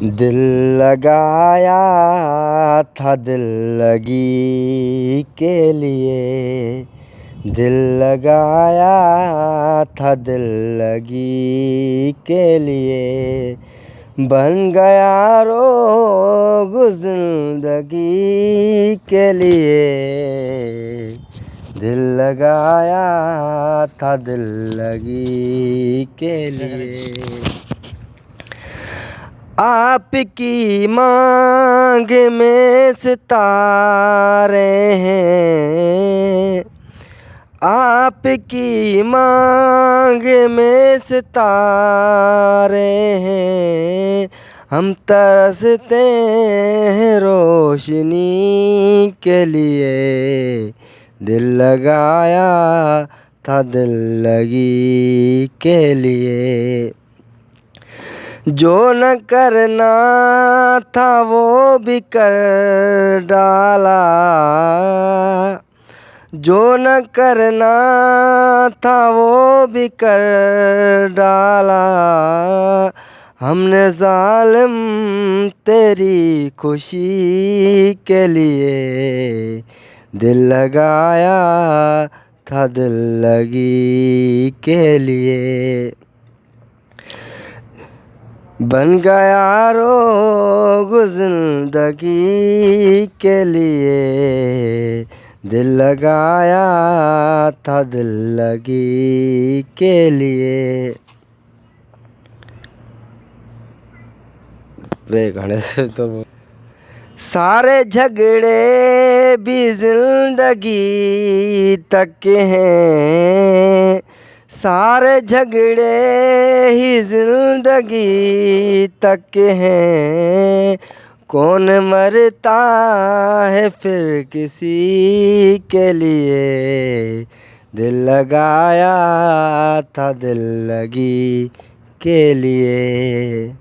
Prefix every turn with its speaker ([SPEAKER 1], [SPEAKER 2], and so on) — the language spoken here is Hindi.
[SPEAKER 1] दिल लगाया था दिल लगी के लिए, दिल लगाया था दिल लगी के लिए, बन गया रोग ज़िंदगी के लिए। दिल लगाया था दिल लगी के लिए। आपकी मांग में सितारे हैं, आपकी मांग में सितारे हैं, हम तरसते हैं रोशनी के लिए। दिल लगाया था दिल लगी के लिए। जो न करना था वो भी कर डाला, जो न करना था वो भी कर डाला, हमने ज़ालिम तेरी खुशी के लिए। दिल लगाया था दिल लगी के लिए, बन गया रोग ज़िंदगी के लिए। दिल लगाया था दिल लगी के लिए। गाने से तो सारे झगड़े भी ज़िंदगी तक के हैं, सारे झगड़े ही ज़िंदगी तक के हैं। कौन मरता है फिर किसी के लिए। दिल लगाया था दिल लगी के लिए।